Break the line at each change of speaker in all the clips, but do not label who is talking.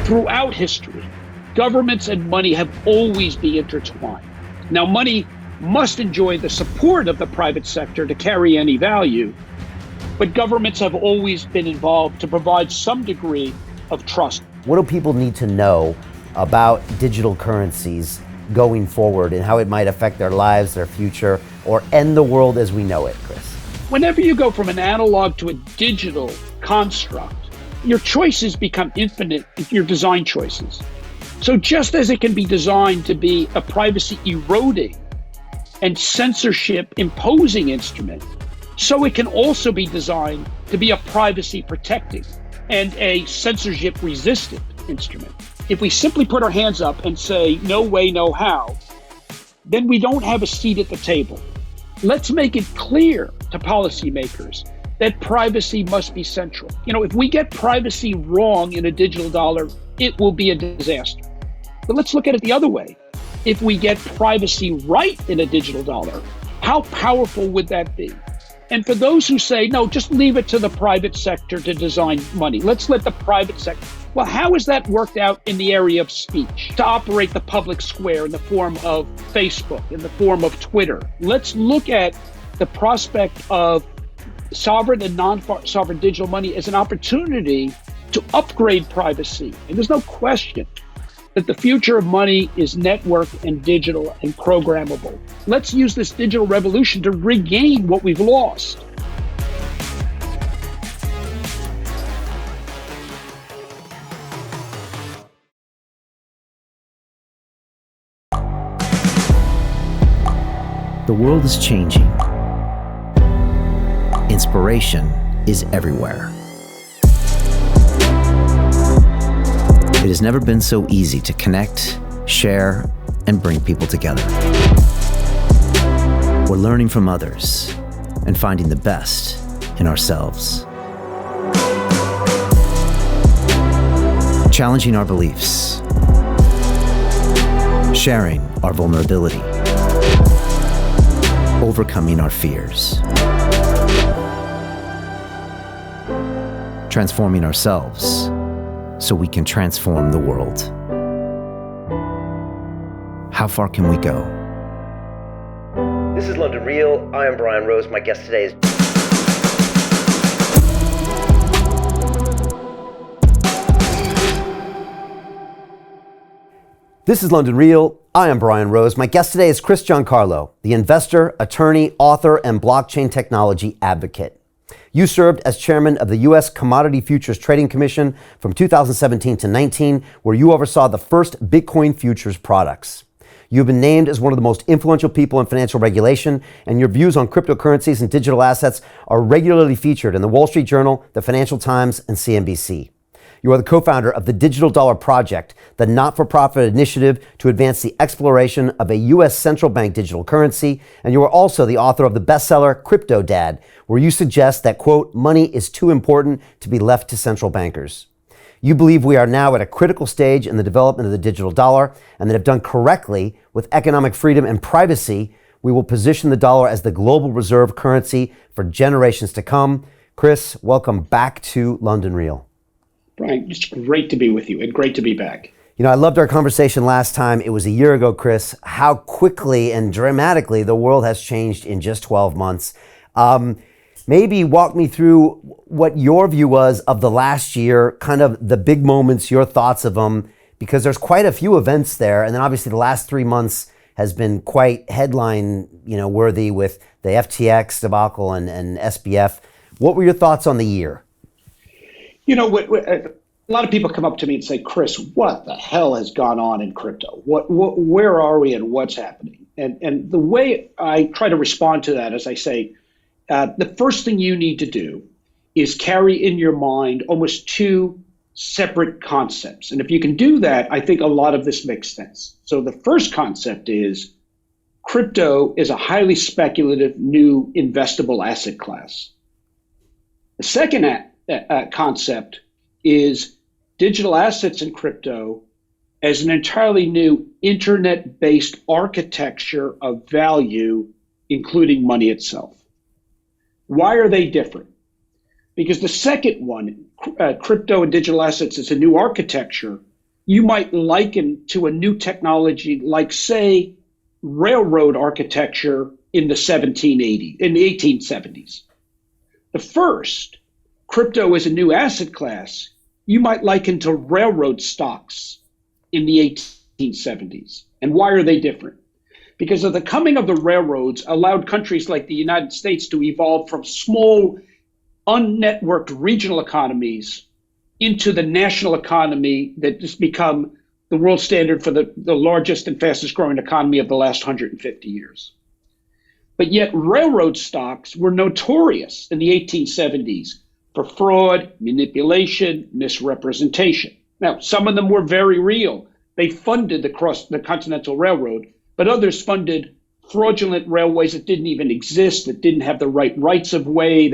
Throughout history, governments and money have always been intertwined. Now, money must enjoy the support of the private sector to carry any value, but governments have always been involved to provide some degree of trust.
What do people need to know about digital currencies going forward and how it might affect their lives, their future, or end the world as we know it, Chris?
Whenever you go from an analog to a digital construct, your choices become infinite, your design choices. So just as it can be designed to be a privacy eroding and censorship imposing instrument, so it can also be designed to be a privacy protecting and a censorship resistant instrument. If we simply put our hands up and say, no way, no how, then we don't have a seat at the table. Let's make it clear to policymakers that privacy must be central. If we get privacy wrong in a digital dollar, it will be a disaster. But let's look at it the other way. If we get privacy right in a digital dollar, how powerful would that be? And for those who say, no, just leave it to the private sector to design money. Let's let the private sector. Well, how has that worked out in the area of speech to operate the public square in the form of Facebook, in the form of Twitter? Let's look at the prospect of sovereign and non-sovereign digital money as an opportunity to upgrade privacy. And there's no question that the future of money is networked and digital and programmable. Let's use this digital revolution to regain what we've lost.
The world is changing. Inspiration is everywhere. It has never been so easy to connect, share, and bring people together. We're learning from others and finding the best in ourselves. Challenging our beliefs. Sharing our vulnerability. Overcoming our fears. Transforming ourselves so we can transform the world. How far can we go?
This is London Real. I am Brian Rose. My guest today is...
This is London Real. I am Brian Rose. My guest today is Chris Giancarlo, the investor, attorney, author, and blockchain technology advocate. You served as chairman of the U.S. Commodity Futures Trading Commission from 2017 to 19, where you oversaw the first Bitcoin futures products. You've been named as one of the most influential people in financial regulation, and your views on cryptocurrencies and digital assets are regularly featured in the Wall Street Journal, the Financial Times, and CNBC. You are the co-founder of the Digital Dollar Project, the not-for-profit initiative to advance the exploration of a U.S. central bank digital currency, and you are also the author of the bestseller CryptoDad, where you suggest that, quote, money is too important to be left to central bankers. You believe we are now at a critical stage in the development of the digital dollar, and that if done correctly with economic freedom and privacy, we will position the dollar as the global reserve currency for generations to come. Chris, welcome back to London Real.
Brian, it's great to be with you and great to be back.
I loved our conversation last time. It was a year ago, Chris. How quickly and dramatically the world has changed in just 12 months. Maybe walk me through what your view was of the last year, kind of the big moments, your thoughts of them, because there's quite a few events there. And then obviously the last 3 months has been quite headline, worthy with the FTX debacle and SBF. What were your thoughts on the year?
A lot of people come up to me and say, Chris, what the hell has gone on in crypto? Where are we and what's happening? And the way I try to respond to that is I say, the first thing you need to do is carry in your mind almost two separate concepts. And if you can do that, I think a lot of this makes sense. So the first concept is crypto is a highly speculative new investable asset class. The second concept is digital assets in crypto as an entirely new internet-based architecture of value, including money itself. Why are they different? Because the second one, crypto and digital assets, is a new architecture. you might liken to a new technology like, say, railroad architecture in the 1870s. The first, crypto as a new asset class, you might liken to railroad stocks in the 1870s. And why are they different? Because of the coming of the railroads allowed countries like the United States to evolve from small, unnetworked regional economies into the national economy that has become the world standard for the largest and fastest growing economy of the last 150 years. But yet railroad stocks were notorious in the 1870s for fraud, manipulation, misrepresentation. Now, some of them were very real. They funded the Continental Railroad, but others funded fraudulent railways that didn't even exist, that didn't have the right rights of way,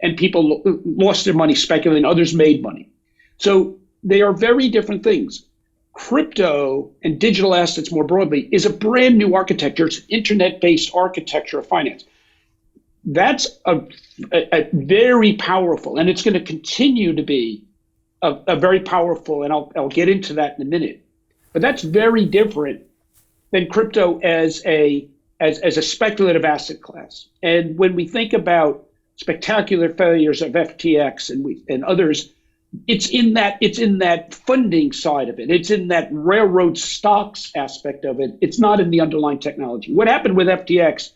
and people lost their money speculating, others made money. So they are very different things. Crypto and digital assets more broadly is a brand new architecture. It's an internet-based architecture of finance. That's a very powerful, and it's going to continue to be a very powerful, and I'll get into that in a minute. But that's very different than crypto as a speculative asset class. And when we think about spectacular failures of FTX and others, it's in that funding side of it. It's in that railroad stocks aspect of it. It's not in the underlying technology. What happened with FTX,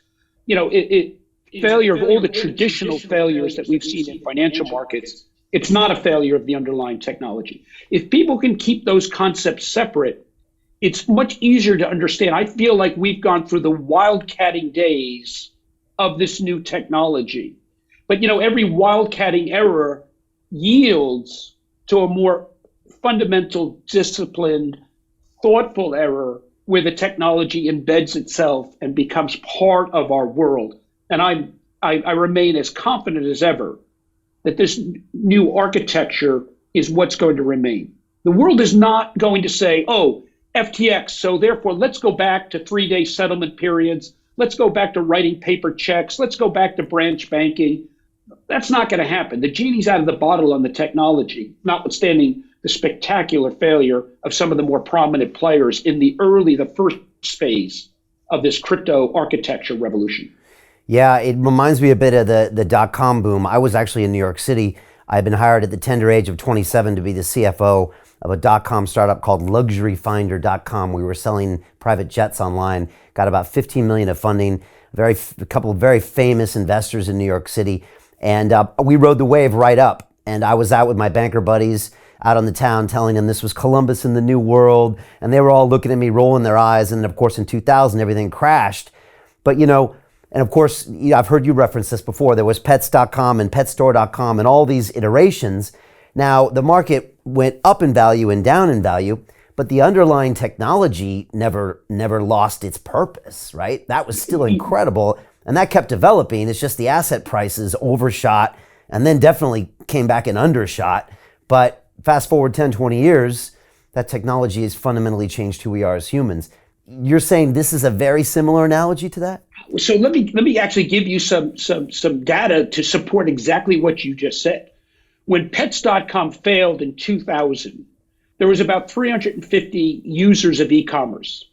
failure of all the traditional failures that we've seen in financial markets, it's not a failure of the underlying technology. If people can keep those concepts separate, it's much easier to understand. I feel like we've gone through the wildcatting days of this new technology. But every wildcatting error yields to a more fundamental, disciplined, thoughtful error where the technology embeds itself and becomes part of our world. And I remain as confident as ever that this new architecture is what's going to remain. The world is not going to say, oh, FTX, so therefore let's go back to 3-day settlement periods. Let's go back to writing paper checks. Let's go back to branch banking. That's not going to happen. The genie's out of the bottle on the technology, notwithstanding the spectacular failure of some of the more prominent players in the first phase of this crypto architecture revolution.
Yeah, it reminds me a bit of the dot-com boom. I was actually in New York City. I've been hired at the tender age of 27 to be the CFO of a dot-com startup called LuxuryFinder.com. We were selling private jets online, got about 15 million of funding, a couple of very famous investors in New York City. And we rode the wave right up. And I was out with my banker buddies out on the town telling them this was Columbus in the New World. And they were all looking at me, rolling their eyes. And of course, in 2000, everything crashed. But, and of course, I've heard you reference this before. There was pets.com and petstore.com and all these iterations. Now, the market went up in value and down in value, but the underlying technology never lost its purpose, right? That was still incredible. And that kept developing. It's just the asset prices overshot and then definitely came back and undershot. But fast forward 10, 20 years, that technology has fundamentally changed who we are as humans. You're saying this is a very similar analogy to that?
So let me actually give you some data to support exactly what you just said. When Pets.com failed in 2000, there was about 350 users of e-commerce.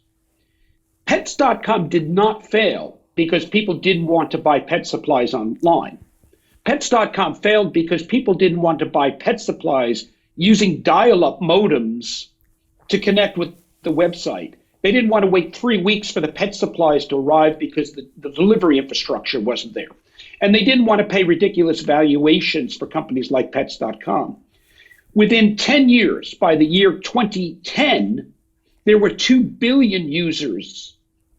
Pets.com did not fail because people didn't want to buy pet supplies online. Pets.com failed because people didn't want to buy pet supplies using dial-up modems to connect with the website. They didn't want to wait 3 weeks for the pet supplies to arrive because the delivery infrastructure wasn't there. And they didn't want to pay ridiculous valuations for companies like Pets.com. Within 10 years, by the year 2010, there were 2 billion users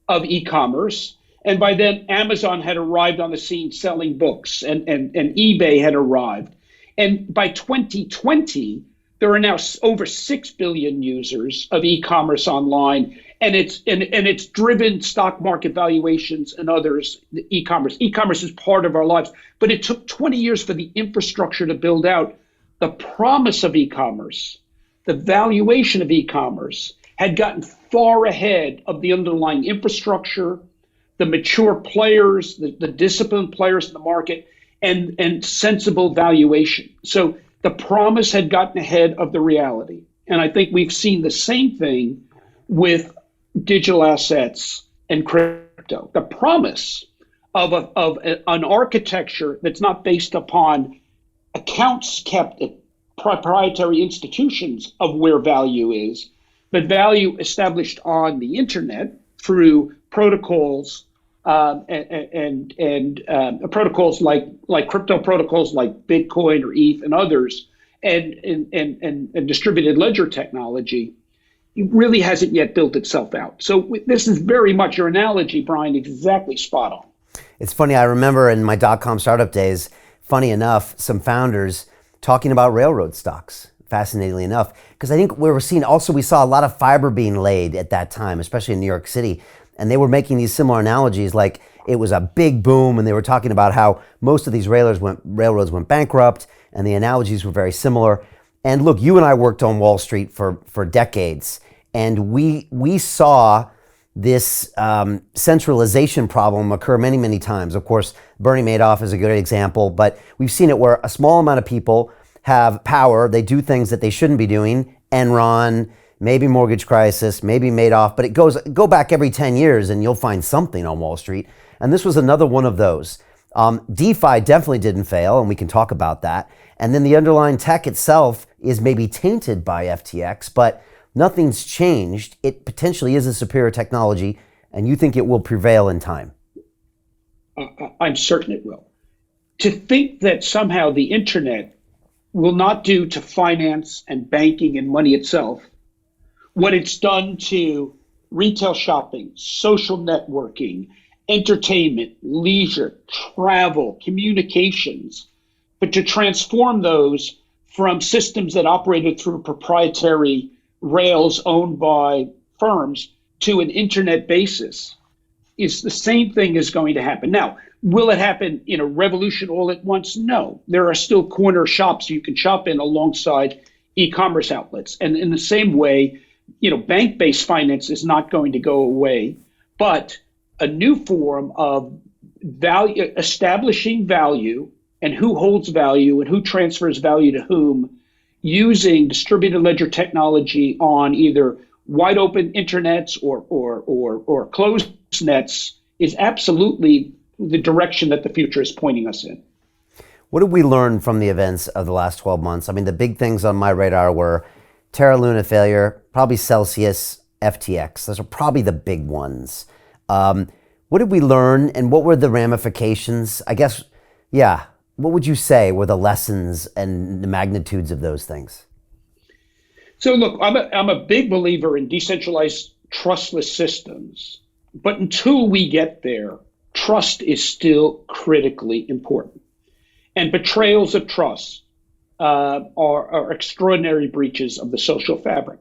of e-commerce. And by then, Amazon had arrived on the scene selling books, and eBay had arrived. And by 2020, there are now over 6 billion users of e-commerce online, and it's driven stock market valuations and others. E-commerce is part of our lives, but it took 20 years for the infrastructure to build out. The promise of e-commerce, the valuation of e-commerce had gotten far ahead of the underlying infrastructure, the mature players, the disciplined players in the market, and sensible valuation. So the promise had gotten ahead of the reality. And I think we've seen the same thing with digital assets and crypto. The promise of an architecture that's not based upon accounts kept at proprietary institutions of where value is, but value established on the internet through protocols and protocols like crypto protocols like Bitcoin or ETH and others, and distributed ledger technology, it really hasn't yet built itself out. So this is very much your analogy, Brian, exactly spot on.
It's funny, I remember in my dot-com startup days, funny enough, some founders talking about railroad stocks, fascinatingly enough, because I think we saw a lot of fiber being laid at that time, especially in New York City, and they were making these similar analogies, like it was a big boom, and they were talking about how most of these railroads went bankrupt, and the analogies were very similar. And look, you and I worked on Wall Street for decades, and we saw this centralization problem occur many, many times. Of course, Bernie Madoff is a good example, but we've seen it where a small amount of people have power. They do things that they shouldn't be doing. Enron, maybe mortgage crisis, maybe Madoff, but go back every 10 years and you'll find something on Wall Street. And this was another one of those. DeFi definitely didn't fail, and we can talk about that. And then the underlying tech itself is maybe tainted by FTX, but nothing's changed. It potentially is a superior technology, and you think it will prevail in time.
I'm certain it will. To think that somehow the internet will not do to finance and banking and money itself what it's done to retail shopping, social networking, entertainment, leisure, travel, communications, but to transform those from systems that operated through proprietary rails owned by firms to an internet basis is the same thing is going to happen. Now, will it happen in a revolution all at once? No. There are still corner shops you can shop in alongside e-commerce outlets. And in the same way, bank-based finance is not going to go away, but a new form of value, establishing value and who holds value and who transfers value to whom, using distributed ledger technology on either wide open internets or closed nets is absolutely the direction that the future is pointing us in.
What did we learn from the events of the last 12 months? I mean, the big things on my radar were Terra Luna failure, probably Celsius, FTX. Those are probably the big ones. What did we learn, and what were the ramifications? I guess, what would you say were the lessons and the magnitudes of those things?
So look, I'm a big believer in decentralized trustless systems, but until we get there, trust is still critically important. And betrayals of trust are extraordinary breaches of the social fabric.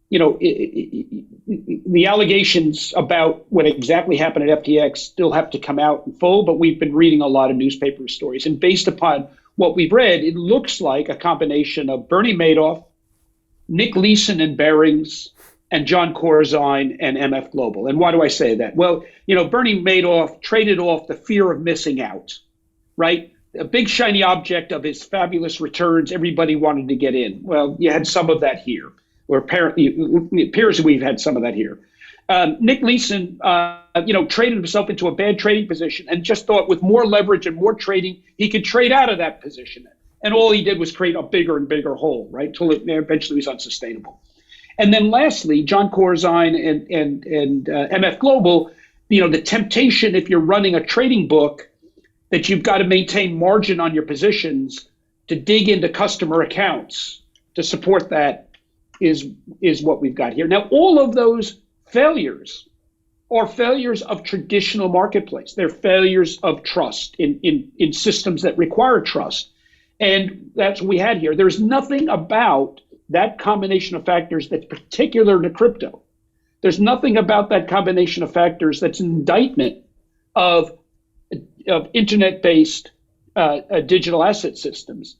The allegations about what exactly happened at FTX still have to come out in full, but we've been reading a lot of newspaper stories. And based upon what we've read, it looks like a combination of Bernie Madoff, Nick Leeson and Barings, and John Corzine and MF Global. And why do I say that? Well, Bernie Madoff traded off the fear of missing out, right? A big shiny object of his fabulous returns, everybody wanted to get in. Well, you had some of that here, or apparently it appears we've had some of that here. Nick Leeson, traded himself into a bad trading position and just thought with more leverage and more trading, he could trade out of that position. And all he did was create a bigger and bigger hole, right? Till it eventually was unsustainable. And then lastly, John Corzine and MF Global, the temptation if you're running a trading book that you've got to maintain margin on your positions to dig into customer accounts to support that is what we've got here. Now, all of those failures are failures of traditional marketplace. They're failures of trust in systems that require trust. And that's what we had here. There's nothing about that combination of factors that's particular to crypto. There's nothing about that combination of factors that's an indictment of internet-based digital asset systems.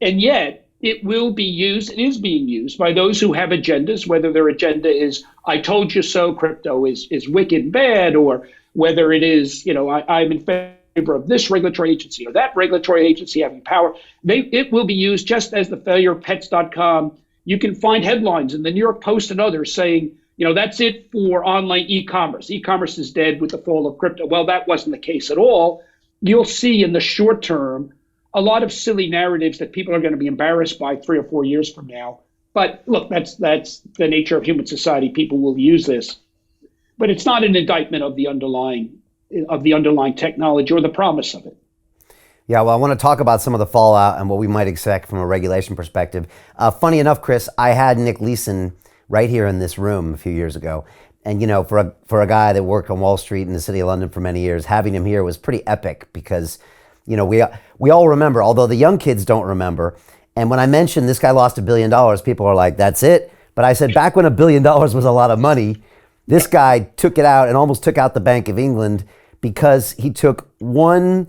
And yet, it will be used, it is being used by those who have agendas, whether their agenda is, I told you so, crypto is wicked and bad, or whether it is, I'm in favor of this regulatory agency or that regulatory agency having power. It will be used just as the failure of pets.com you can find headlines in the New York Post and others saying, that's it for online e-commerce. E-commerce is dead with the fall of crypto. Well, that wasn't the case at all. You'll see in the short term a lot of silly narratives that people are going to be embarrassed by 3 or 4 years from now. But look, that's the nature of human society. People will use this, but it's not an indictment of the underlying technology or the promise of it.
Yeah, well, I want to talk about some of the fallout and what we might expect from a regulation perspective. Funny enough, Chris, I had Nick Leeson right here in this room a few years ago. And, for a guy that worked on Wall Street in the city of London for many years, having him here was pretty epic because, we all remember, although the young kids don't remember. And when I mentioned this guy lost $1 billion, people are like, that's it. But I said, back when $1 billion was a lot of money, this guy took it out and almost took out the Bank of England because he took one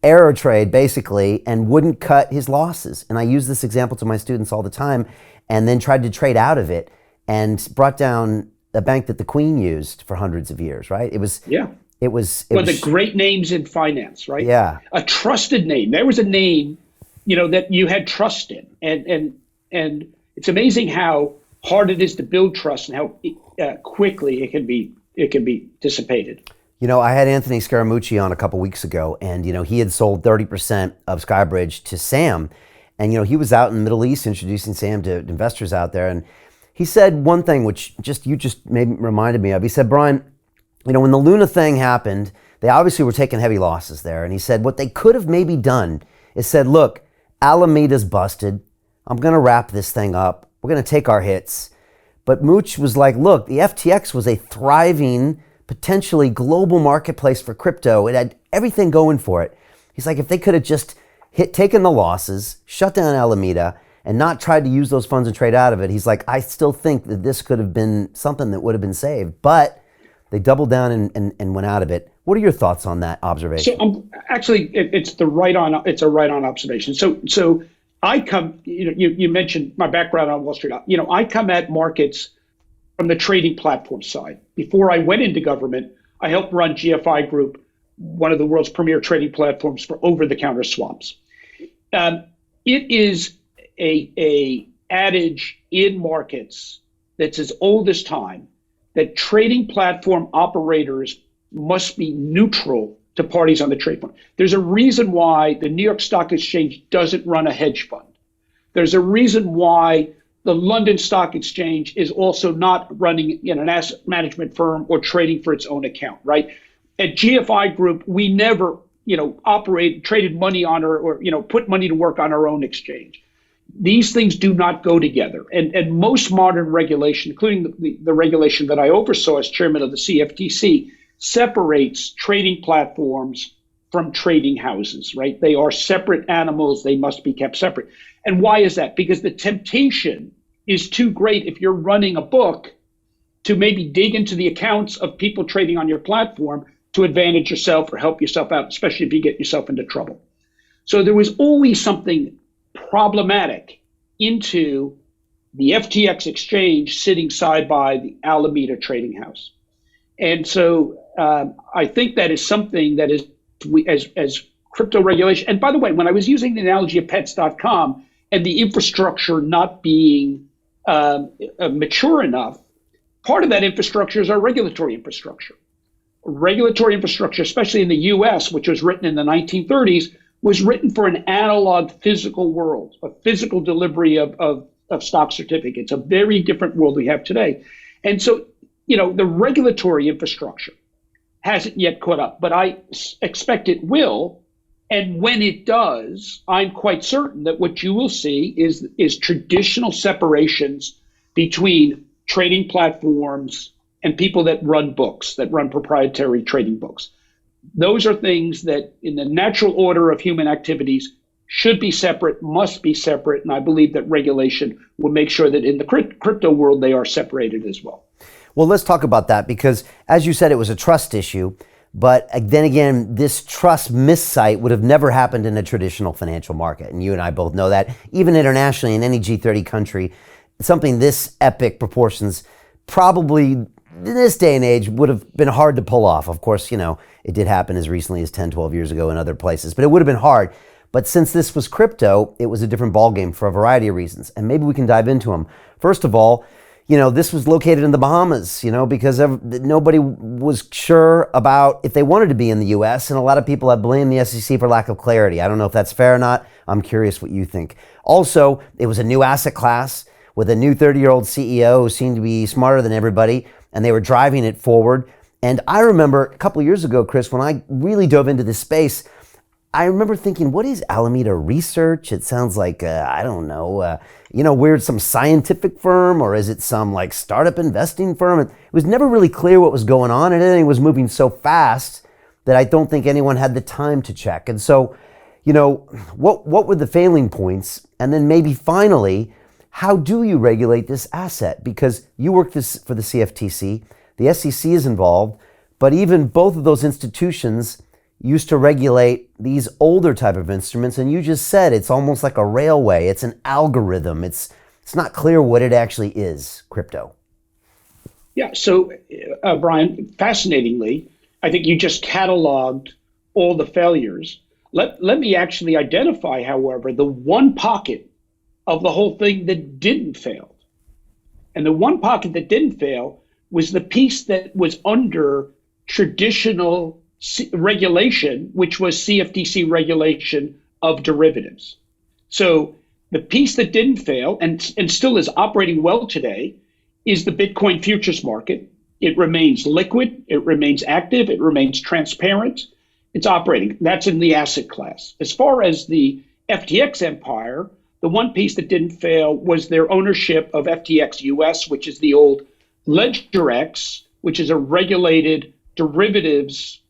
error trade basically and wouldn't cut his losses. And I use this example to my students all the time, and then tried to trade out of it and brought down a bank that the Queen used for hundreds of years, right? It was one of the great names in finance, right?
Yeah. A trusted name. There was a name, that you had trust in. And it's amazing how hard it is to build trust and how quickly it can be dissipated.
I had Anthony Scaramucci on a couple weeks ago, and he had sold 30% of Skybridge to Sam, and he was out in the Middle East introducing Sam to investors out there, and he said one thing which you just reminded me of. He said, Brian, when the Luna thing happened, they obviously were taking heavy losses there, and he said what they could have maybe done is said, look, Alameda's busted. I'm going to wrap this thing up. We're going to take our hits. But Mooch was like, look, the FTX was a thriving, potentially global marketplace for crypto. It had everything going for it. He's like, if they could have just taken the losses, shut down Alameda, and not tried to use those funds and trade out of it, he's like, I still think that this could have been something that would have been saved. But they doubled down and went out of it. What are your thoughts on that observation?
So actually, it's a right on observation. So I come, you mentioned my background on Wall Street. I come at markets from the trading platform side. Before I went into government, I helped run GFI Group, one of the world's premier trading platforms for over-the-counter swaps. It is a adage in markets that's as old as time that trading platform operators must be neutral to parties on the trade front. There's a reason why the New York Stock Exchange doesn't run a hedge fund. There's a reason why the London Stock Exchange is also not running an asset management firm or trading for its own account, right? At GFI Group, we never, traded money on or put money to work on our own exchange. These things do not go together. And most modern regulation, including the regulation that I oversaw as chairman of the CFTC, separates trading platforms from trading houses, right? They are separate animals. They must be kept separate. And why is that? Because the temptation is too great if you're running a book to maybe dig into the accounts of people trading on your platform to advantage yourself or help yourself out, especially if you get yourself into trouble. So there was always something problematic into the FTX exchange sitting side by the Alameda trading house. And so I think that is something that is, as crypto regulation, and by the way, when I was using the analogy of pets.com and the infrastructure not being mature enough, part of that infrastructure is our regulatory infrastructure. Regulatory infrastructure, especially in the US, which was written in the 1930s, was written for an analog physical world, a physical delivery of stock certificates, a very different world we have today. And so, the regulatory infrastructure hasn't yet caught up, but I expect it will. And when it does, I'm quite certain that what you will see is traditional separations between trading platforms and people that run books, that run proprietary trading books. Those are things that in the natural order of human activities should be separate, must be separate. And I believe that regulation will make sure that in the crypto world, they are separated as well.
Well, let's talk about that because, as you said, it was a trust issue. But then again, this trust missight would have never happened in a traditional financial market. And you and I both know that. Even internationally, in any G30 country, something this epic proportions probably in this day and age would have been hard to pull off. Of course, it did happen as recently as 10, 12 years ago in other places. But it would have been hard. But since this was crypto, it was a different ballgame for a variety of reasons. And maybe we can dive into them. First of all, this was located in the Bahamas, because nobody was sure about if they wanted to be in the US. And a lot of people have blamed the SEC for lack of clarity. I don't know if that's fair or not. I'm curious what you think. Also, it was a new asset class with a new 30-year-old CEO who seemed to be smarter than everybody, and they were driving it forward. And I remember a couple of years ago, Chris, when I really dove into this space, I remember thinking, what is Alameda Research? It sounds like, I don't know, weird, some scientific firm, or is it some like startup investing firm? It was never really clear what was going on, and everything was moving so fast that I don't think anyone had the time to check. And so, what were the failing points? And then maybe finally, how do you regulate this asset? Because you work for the CFTC, the SEC is involved, but even both of those institutions used to regulate these older type of instruments, and you just said it's almost like a railway. It's an algorithm. It's not clear what it actually is, crypto.
Yeah, so Brian, fascinatingly, I think you just cataloged all the failures. Let me actually identify, however, the one pocket of the whole thing that didn't fail. And the one pocket that didn't fail was the piece that was under traditional regulation, which was CFTC regulation of derivatives. So the piece that didn't fail and still is operating well today is the Bitcoin futures market. It remains liquid, it remains active, it remains transparent, it's operating. That's in the asset class. As far as the FTX empire, the one piece that didn't fail was their ownership of FTX US, which is the old LedgerX, which is a regulated derivatives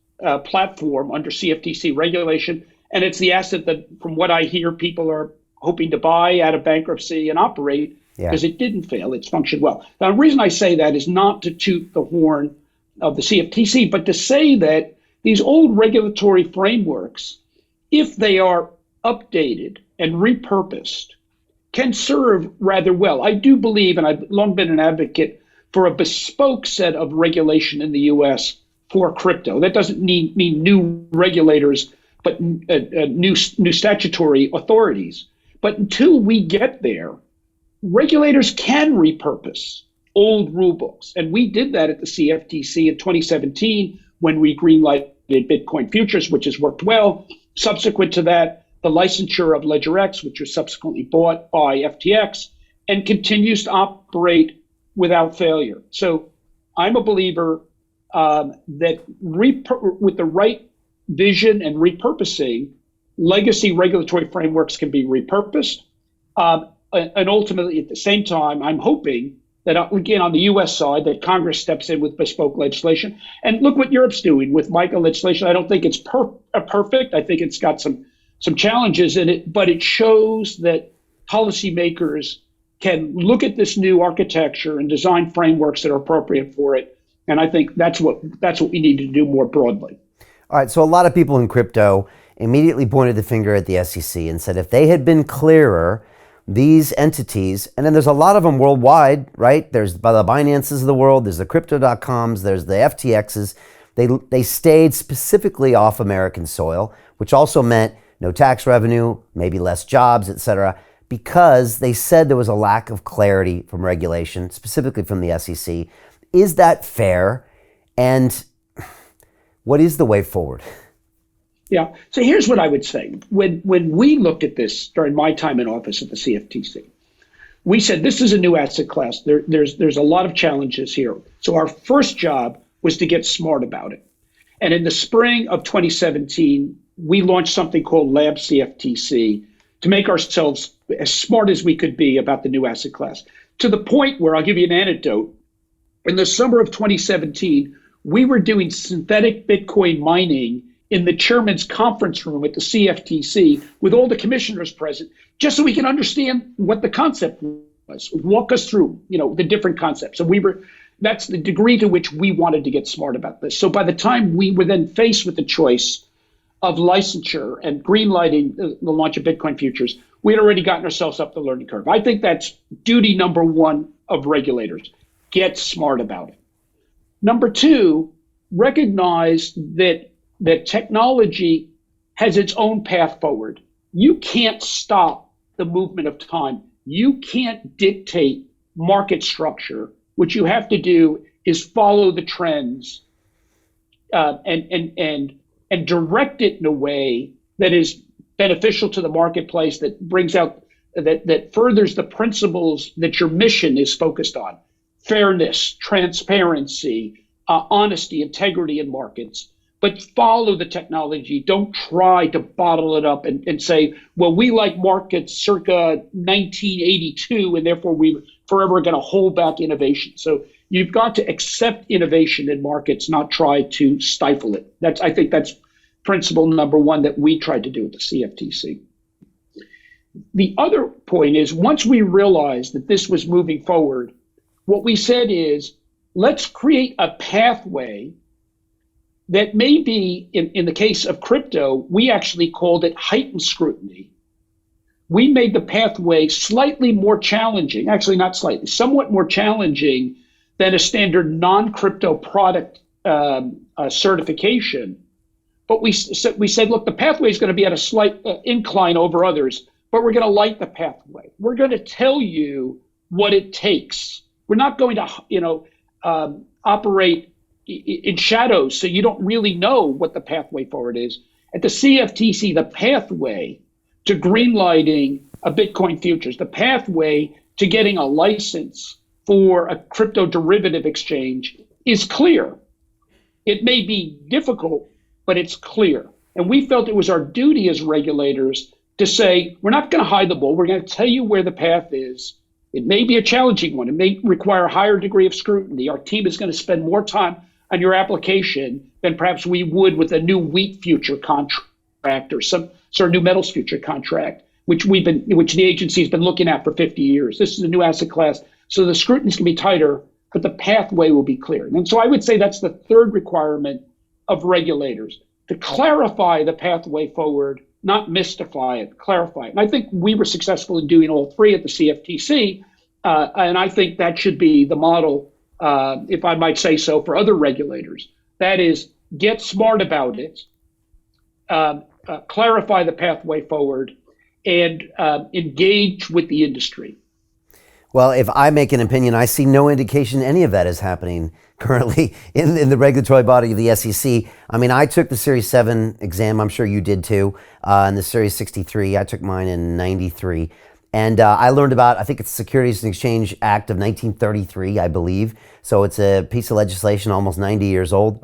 platform under CFTC regulation. And it's the asset that, from what I hear, people are hoping to buy out of bankruptcy and operate because it didn't fail. It's functioned well. Now, the reason I say that is not to toot the horn of the CFTC, but to say that these old regulatory frameworks, if they are updated and repurposed, can serve rather well. I do believe, and I've long been an advocate for a bespoke set of regulation in the US for crypto. That doesn't mean new regulators, but new statutory authorities. But until we get there, regulators can repurpose old rule books. And we did that at the CFTC in 2017 when we greenlighted Bitcoin futures, which has worked well. Subsequent to that, the licensure of LedgerX, which was subsequently bought by FTX, and continues to operate without failure. So I'm a believer that with the right vision and repurposing, legacy regulatory frameworks can be repurposed. And ultimately, at the same time, I'm hoping that, again, on the U.S. side, that Congress steps in with bespoke legislation. And look what Europe's doing with MiCA legislation. I don't think it's perfect. I think it's got some challenges in it, but it shows that policymakers can look at this new architecture and design frameworks that are appropriate for it. And I think that's what we need to do more broadly.
All right, so a lot of people in crypto immediately pointed the finger at the SEC and said if they had been clearer, these entities, and then there's a lot of them worldwide, right? There's the Binances of the world, there's the Crypto.coms, there's the FTXs. They stayed specifically off American soil, which also meant no tax revenue, maybe less jobs, et cetera, because they said there was a lack of clarity from regulation, specifically from the SEC. Is that fair? And what is the way forward?
Yeah. So here's what I would say. When we looked at this during my time in office at the CFTC, we said this is a new asset class. There's a lot of challenges here. So our first job was to get smart about it. And in the spring of 2017, we launched something called Lab CFTC to make ourselves as smart as we could be about the new asset class. To the point where, I'll give you an anecdote, in the summer of 2017, we were doing synthetic Bitcoin mining in the chairman's conference room at the CFTC with all the commissioners present, just so we can understand what the concept was. Walk us through, the different concepts. So that's the degree to which we wanted to get smart about this. So by the time we were then faced with the choice of licensure and greenlighting the launch of Bitcoin futures, we had already gotten ourselves up the learning curve. I think that's duty number one of regulators. Get smart about it. Number two, recognize that technology has its own path forward. you can't stop the movement of time. You can't dictate market structure. What you have to do is follow the trends and direct it in a way that is beneficial to the marketplace, that brings out that furthers the principles that your mission is focused on: fairness, transparency, honesty, integrity in markets. But follow the technology. Don't try to bottle it up and say, well, we like markets circa 1982, and therefore we forever going to hold back innovation. So you've got to accept innovation in markets, not try to stifle it. I think that's principle number one that we tried to do at the CFTC. The other point is, once we realized that this was moving forward, what we said is, let's create a pathway that may be, in the case of crypto, we actually called it heightened scrutiny. We made the pathway slightly more challenging, actually not slightly, somewhat more challenging than a standard non-crypto product certification. But we said, look, the pathway is going to be at a slight incline over others, but we're going to light the pathway. We're going to tell you what it takes. We're not going to, operate in shadows, so you don't really know what the pathway forward is. At the CFTC, the pathway to greenlighting a Bitcoin futures, the pathway to getting a license for a crypto derivative exchange is clear. It may be difficult, but it's clear. And we felt it was our duty as regulators to say, we're not going to hide the ball. We're going to tell you where the path is. It may be a challenging one. It may require a higher degree of scrutiny. Our team is going to spend more time on your application than perhaps we would with a new wheat future contract or some sort of new metals future contract, which the agency has been looking at for 50 years. This is a new asset class, so the scrutiny is going to be tighter, but the pathway will be clear. And so I would say that's the third requirement of regulators, to clarify the pathway forward, not mystify it, clarify it. And I think we were successful in doing all three at the CFTC, and I think that should be the model, if I might say so, for other regulators. That is, get smart about it, clarify the pathway forward, and engage with the industry.
Well, if I make an opinion, I see no indication any of that is happening currently in the regulatory body of the SEC. I mean, I took the Series 7 exam. I'm sure you did too. And the Series 63, I took mine in 93. And I learned about, I think it's the Securities and Exchange Act of 1933, I believe. So it's a piece of legislation almost 90 years old.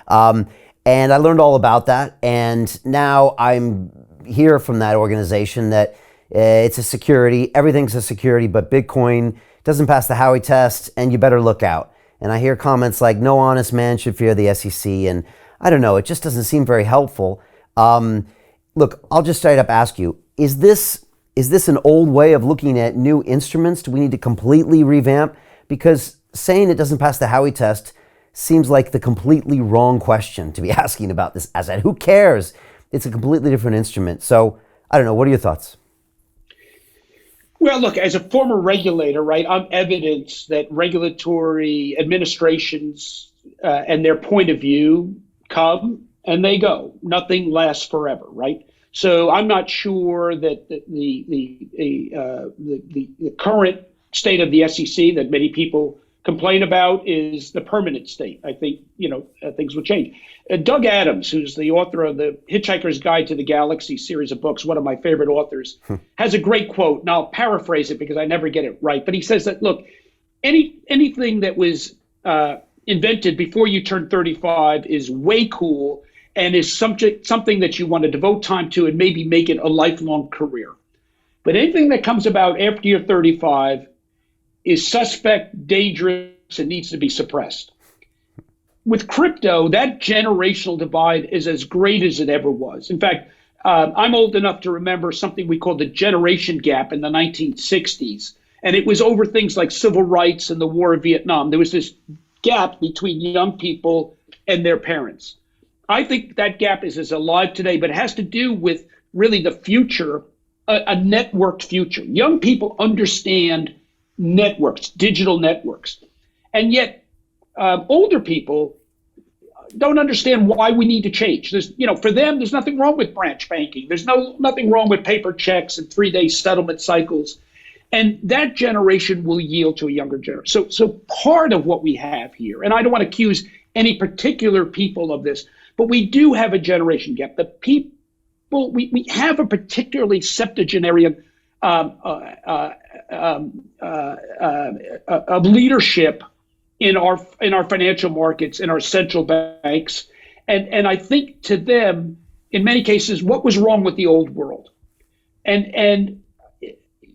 And I learned all about that. And now I'm hear from that organization that it's a security, everything's a security, but Bitcoin doesn't pass the Howey test, and you better look out. And I hear comments like, no honest man should fear the SEC, and I don't know, it just doesn't seem very helpful. Look, I'll just straight up ask you, is this an old way of looking at new instruments? Do we need to completely revamp? Because saying it doesn't pass the Howey test seems like the completely wrong question to be asking about this asset. Who cares? It's a completely different instrument. So I don't know, what are your thoughts?
Well, look, as a former regulator, right, I'm evidence that regulatory administrations and their point of view come and they go. Nothing lasts forever, right? So I'm not sure that the current state of the SEC that many people complain about is the permanent state. I think, things will change. Doug Adams, who's the author of the Hitchhiker's Guide to the Galaxy series of books, one of my favorite authors, has a great quote, and I'll paraphrase it because I never get it right. But he says that, look, anything that was invented before you turn 35 is way cool and is something that you want to devote time to and maybe make it a lifelong career. But anything that comes about after you're 35 is suspect, dangerous, and needs to be suppressed. With crypto, that generational divide is as great as it ever was. In fact, I'm old enough to remember something we called the generation gap in the 1960s. And it was over things like civil rights and the war of Vietnam. There was this gap between young people and their parents. I think that gap is as alive today, but it has to do with really the future, a networked future. Young people understand networks, digital networks. And yet older people don't understand why we need to change. There's, for them, there's nothing wrong with branch banking. There's nothing wrong with paper checks and 3-day settlement cycles. And that generation will yield to a younger generation. So part of what we have here, and I don't want to accuse any particular people of this, but we do have a generation gap. The people, we have a particularly septuagenarian of leadership in our financial markets, in our central banks. And I think to them, in many cases, what was wrong with the old world? And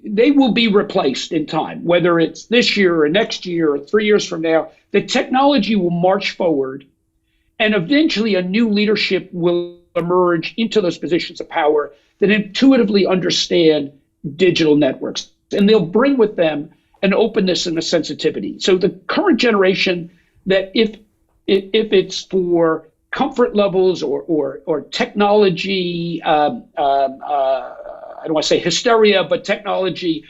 they will be replaced in time, whether it's this year or next year or 3 years from now. The technology will march forward, and eventually a new leadership will emerge into those positions of power that intuitively understand digital networks. And they'll bring with them an openness and a sensitivity. So the current generation, that if it's for comfort levels or technology, I don't want to say hysteria, but technology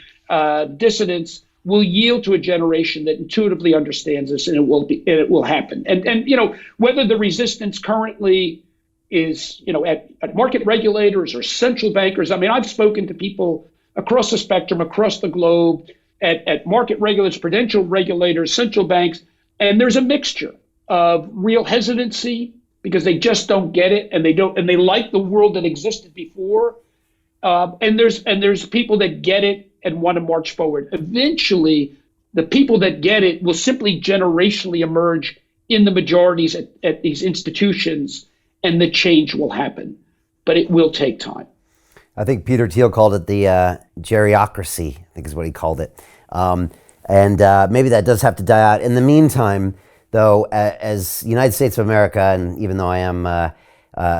dissonance, will yield to a generation that intuitively understands this, and it will happen. And whether the resistance currently is at market regulators or central bankers. I mean, I've spoken to people across the spectrum, across the globe, at market regulators, prudential regulators, central banks, and there's a mixture of real hesitancy because they just don't get it, and they like the world that existed before. And there's people that get it and want to march forward. Eventually, the people that get it will simply generationally emerge in the majorities at these institutions, and the change will happen. But it will take time.
I think Peter Thiel called it the geriocracy, I think is what he called it. And maybe that does have to die out. In the meantime, though, as United States of America, and even though I am a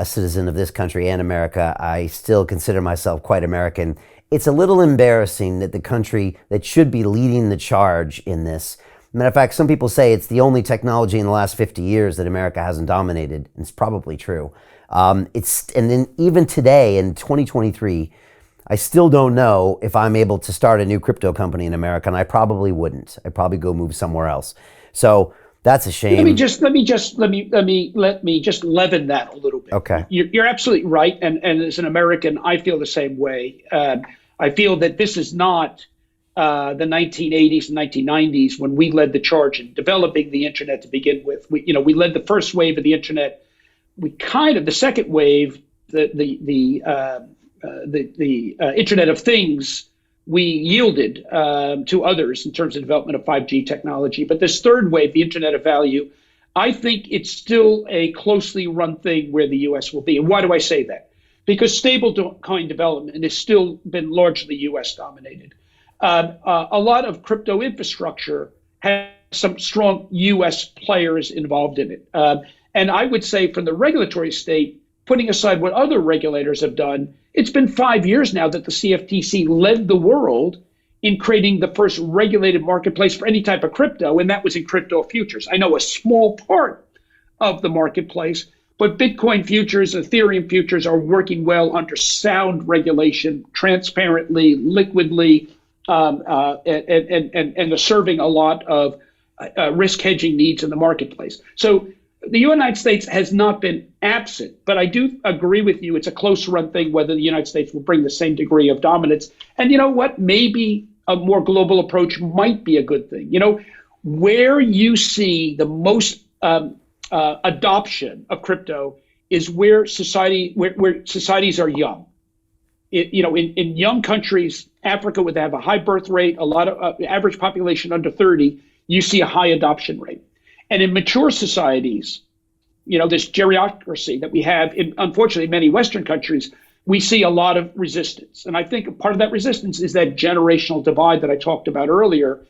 citizen of this country and America, I still consider myself quite American. It's a little embarrassing that the country that should be leading the charge in this, matter of fact, some people say it's the only technology in the last 50 years that America hasn't dominated. And it's probably true. And then even today in 2023, I still don't know if I'm able to start a new crypto company in America, and I probably wouldn't. I'd probably go move somewhere else. So that's a shame.
Let me just leaven that a little bit.
Okay.
You're absolutely right, and as an American, I feel the same way. I feel that this is not the 1980s and 1990s when we led the charge in developing the internet to begin with. We led the first wave of the internet. The second wave, the Internet of Things, we yielded to others in terms of development of 5G technology. But this third wave, the Internet of Value, I think it's still a closely run thing where the U.S. will be. And why do I say that? Because stablecoin development has still been largely U.S. dominated. A lot of crypto infrastructure has some strong U.S. players involved in it. And I would say from the regulatory state, putting aside what other regulators have done, it's been 5 years now that the CFTC led the world in creating the first regulated marketplace for any type of crypto, and that was in crypto futures. I know a small part of the marketplace, but Bitcoin futures, Ethereum futures are working well under sound regulation, transparently, liquidly, and are serving a lot of risk hedging needs in the marketplace. So the United States has not been absent, but I do agree with you. It's a close run thing whether the United States will bring the same degree of dominance. And you know what? Maybe a more global approach might be a good thing. Where you see the most adoption of crypto is where societies are young. In young countries, Africa would have a high birth rate, a lot of average population under 30, you see a high adoption rate. And in mature societies, this geriocracy that we have in, unfortunately, many Western countries, we see a lot of resistance. And I think part of that resistance is that generational divide that I talked about earlier.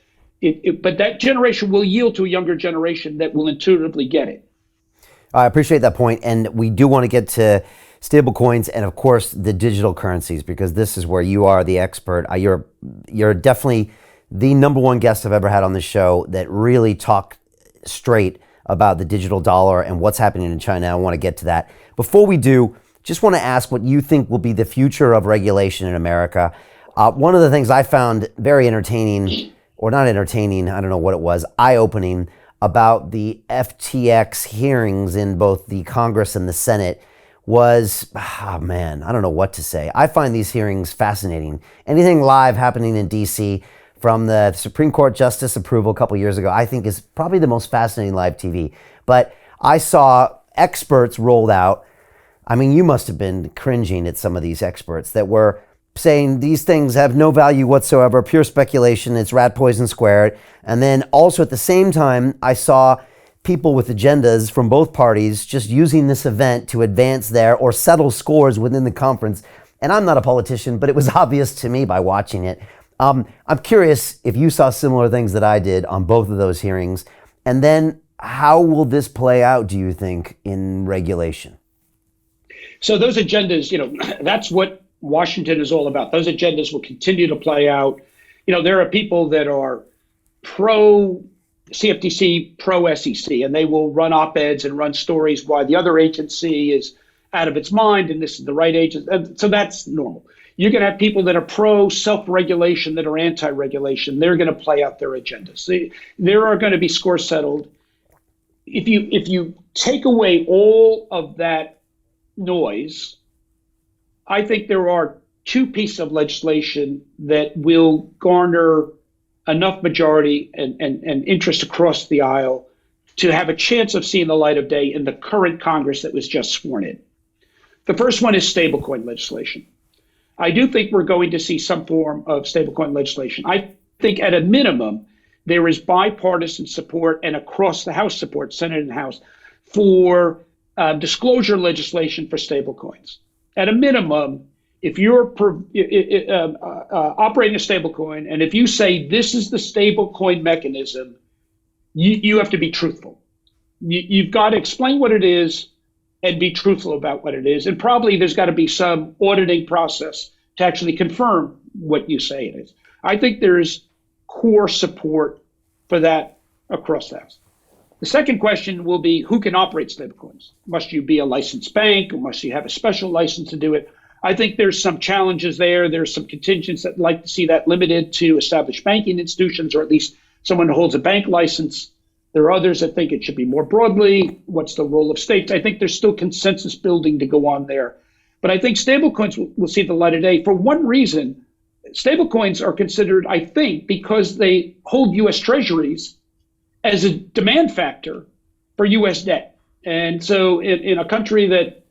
But that generation will yield to a younger generation that will intuitively get it.
I appreciate that point. And we do want to get to stable coins and, of course, the digital currencies, because this is where you are the expert. You're definitely the number one guest I've ever had on the show that really talked straight about the digital dollar and what's happening in China. I want to get to that. Before we do, just want to ask what you think will be the future of regulation in America. One of the things I found very entertaining, or not entertaining, I don't know what it was, eye-opening, about the FTX hearings in both the Congress and the Senate was, man, I don't know what to say. I find these hearings fascinating. Anything live happening in DC, from the Supreme Court Justice approval a couple years ago, I think is probably the most fascinating live TV. But I saw experts rolled out. I mean, you must have been cringing at some of these experts that were saying these things have no value whatsoever, pure speculation, it's rat poison squared. And then also at the same time, I saw people with agendas from both parties just using this event to advance their or settle scores within the conference. And I'm not a politician, but it was obvious to me by watching it. I'm curious if you saw similar things that I did on both of those hearings. And then how will this play out, do you think, in regulation?
So those agendas, that's what Washington is all about. Those agendas will continue to play out. There are people that are pro CFTC, pro SEC, and they will run op-eds and run stories why the other agency is out of its mind and this is the right agency. And so that's normal. You're going to have people that are pro self-regulation, that are anti-regulation. They're going to play out their agendas. There are going to be scores settled. If you take away all of that noise, I think there are two pieces of legislation that will garner enough majority and interest across the aisle to have a chance of seeing the light of day in the current Congress that was just sworn in. The first one is stablecoin legislation. I do think we're going to see some form of stablecoin legislation. I think at a minimum, there is bipartisan support and across the House support, Senate and House, for disclosure legislation for stablecoins. At a minimum, if you're operating a stablecoin, and if you say this is the stablecoin mechanism, you have to be truthful. You've got to explain what it is and be truthful about what it is. And probably there's got to be some auditing process to actually confirm what you say it is. I think there's core support for that across the House. The second question will be who can operate stablecoins? Must you be a licensed bank, or must you have a special license to do it? I think there's some challenges there. There's some contingents that like to see that limited to established banking institutions, or at least someone who holds a bank license. There are others that think it should be more broadly. What's the role of states? I think there's still consensus building to go on there. But I think stablecoins will see the light of day for one reason. Stablecoins are considered, I think, because they hold U.S. treasuries as a demand factor for U.S. debt. And so in a country that,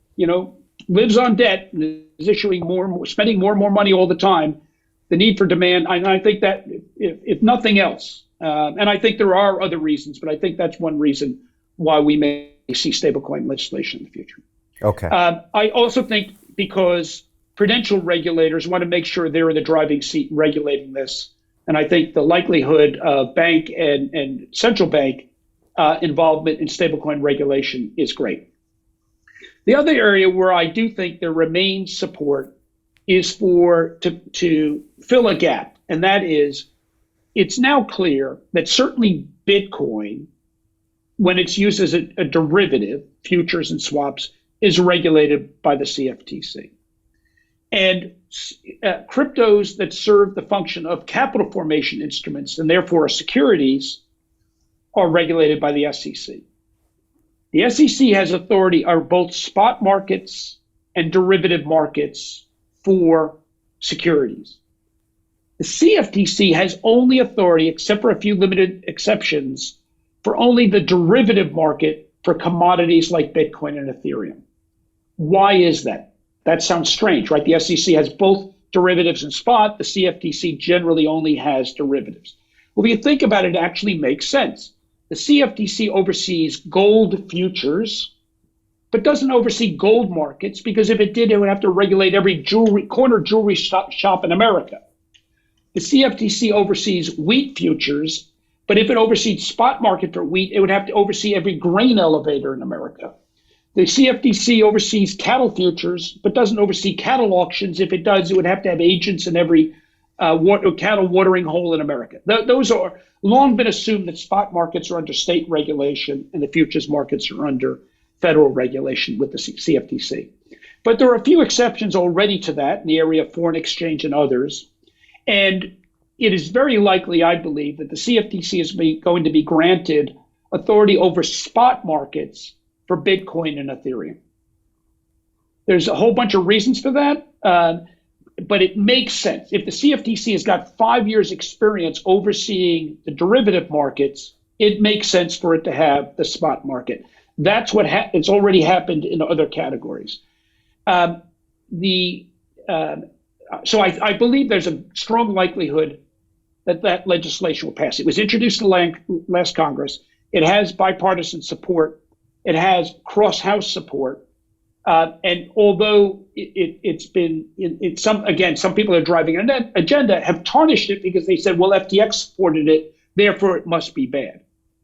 lives on debt and is issuing spending more and more money all the time, the need for demand, I think that if nothing else, and I think there are other reasons, but I think that's one reason why we may see stablecoin legislation in the future.
Okay.
I also think because prudential regulators want to make sure they're in the driving seat in regulating this. And I think the likelihood of bank and central bank involvement in stablecoin regulation is great. The other area where I do think there remains support is to fill a gap. And that is, it's now clear that certainly Bitcoin, when it's used as a derivative, futures and swaps, is regulated by the CFTC. And cryptos that serve the function of capital formation instruments and therefore securities are regulated by the SEC. The SEC has authority over both spot markets and derivative markets for securities. The CFTC has only authority, except for a few limited exceptions, for only the derivative market for commodities like Bitcoin and Ethereum. Why is that? That sounds strange, right? The SEC has both derivatives and spot. The CFTC generally only has derivatives. Well, if you think about it, it actually makes sense. The CFTC oversees gold futures, but doesn't oversee gold markets, because if it did, it would have to regulate every corner jewelry shop in America. The CFTC oversees wheat futures, but if it oversees spot market for wheat, it would have to oversee every grain elevator in America. The CFTC oversees cattle futures, but doesn't oversee cattle auctions. If it does, it would have to have agents in every cattle watering hole in America. Those are long been assumed that spot markets are under state regulation and the futures markets are under federal regulation with the CFTC. But there are a few exceptions already to that in the area of foreign exchange and others. And it is very likely, I believe, that the CFTC is going to be granted authority over spot markets for Bitcoin and Ethereum. There's a whole bunch of reasons for that, but it makes sense. If the CFTC has got 5 years experience overseeing the derivative markets, it makes sense for it to have the spot market. That's what it's already happened in other categories. So I believe there's a strong likelihood that legislation will pass. It was introduced in the last Congress. It has bipartisan support. It has cross-house support. And although some people are driving an agenda have tarnished it because they said, well, FTX supported it, therefore it must be bad.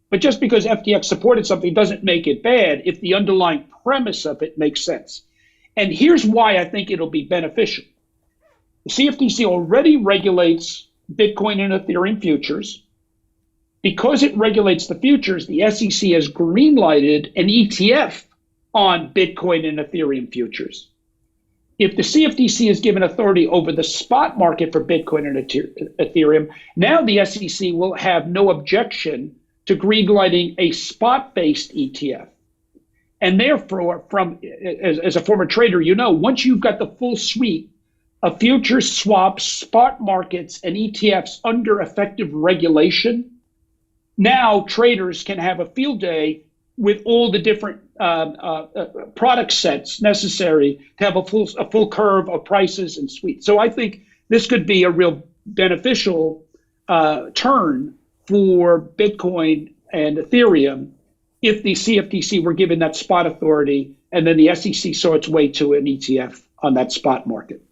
But just because FTX supported something doesn't make it bad if the underlying premise of it makes sense. And here's why I think it'll be beneficial. The CFTC already regulates Bitcoin and Ethereum futures. Because it regulates the futures, the SEC has green-lighted an ETF on Bitcoin and Ethereum futures. If the CFTC is given authority over the spot market for Bitcoin and Ethereum, now the SEC will have no objection to green-lighting a spot-based ETF. And therefore, as a former trader, once you've got the full suite of futures, swaps, spot markets, and ETFs under effective regulation, now traders can have a field day with all the different product sets necessary to have a full curve of prices and suites. So I think this could be a real beneficial turn for Bitcoin and Ethereum if the CFTC were given that spot authority and then the SEC saw its way to an ETF on that spot market.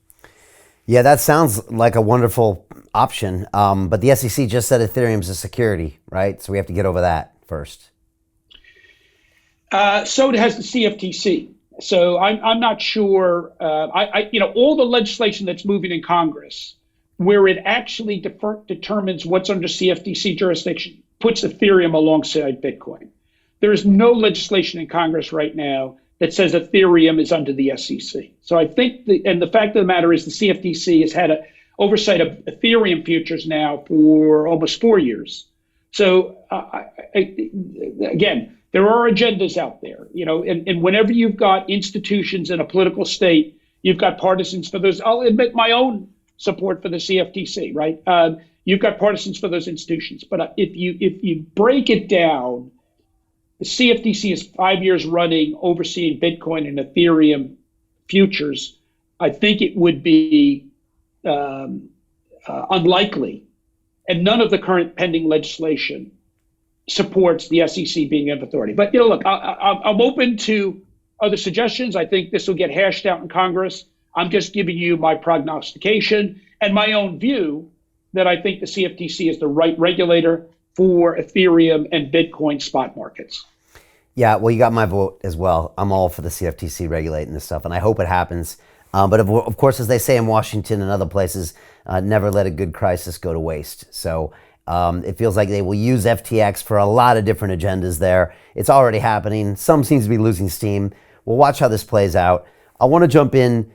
Yeah, that sounds like a wonderful option. But the SEC just said Ethereum's a security, right? So we have to get over that first.
So has the CFTC. So I'm not sure. All the legislation that's moving in Congress, where it actually determines what's under CFTC jurisdiction, puts Ethereum alongside Bitcoin. There is no legislation in Congress right now that says Ethereum is under the SEC. So I think, and the fact of the matter is the CFTC has had an oversight of Ethereum futures now for almost 4 years. So again, there are agendas out there, and whenever you've got institutions in a political state, you've got partisans for those. I'll admit my own support for the CFTC, right? You've got partisans for those institutions. But if you break it down, the CFTC is 5 years running overseeing Bitcoin and Ethereum futures. I think it would be unlikely, and none of the current pending legislation supports the SEC being of authority. But look, I'm open to other suggestions. I think this will get hashed out in Congress. I'm just giving you my prognostication and my own view that I think the CFTC is the right regulator for Ethereum and Bitcoin spot markets.
Yeah, well, you got my vote as well. I'm all for the CFTC regulating this stuff, and I hope it happens. But of course, as they say in Washington and other places, never let a good crisis go to waste. So it feels like they will use FTX for a lot of different agendas there. It's already happening. Some seems to be losing steam. We'll watch how this plays out. I want to jump in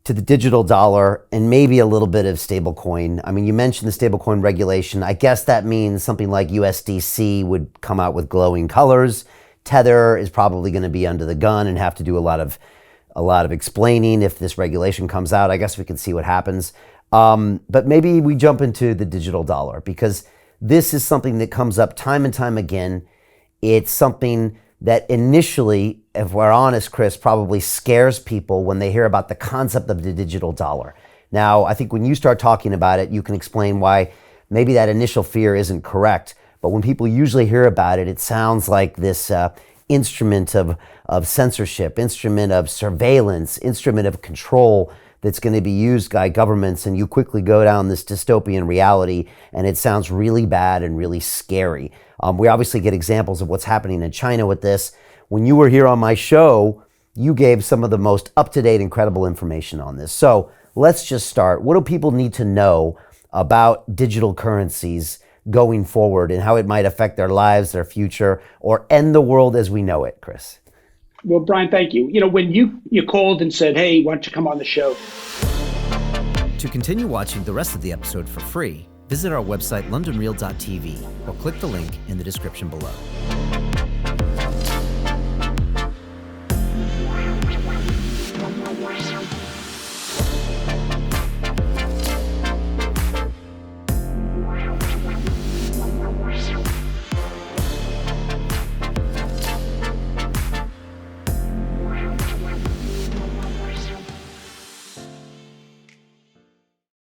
to the digital dollar and maybe a little bit of stablecoin. I mean, you mentioned the stablecoin regulation. I guess that means something like USDC would come out with glowing colors. Tether is probably going to be under the gun and have to do a lot of explaining if this regulation comes out. I guess we can see what happens. But maybe we jump into the digital dollar because this is something that comes up time and time again. It's something that initially, if we're honest, Chris, probably scares people when they hear about the concept of the digital dollar. Now, I think when you start talking about it, you can explain why maybe that initial fear isn't correct. But when people usually hear about it, it sounds like this instrument of censorship, instrument of surveillance, instrument of control that's going to be used by governments, and you quickly go down this dystopian reality, and it sounds really bad and really scary. We obviously get examples of what's happening in China with this. When you were here on my show, you gave some of the most up-to-date, incredible information on this. So let's just start. What do people need to know about digital currencies going forward and how it might affect their lives, their future, or end the world as we know it, Chris?
Well, Brian, thank you. When you called and said, hey, why don't you come on the show?
To continue watching the rest of the episode for free, visit our website londonreal.tv or click the link in the description below.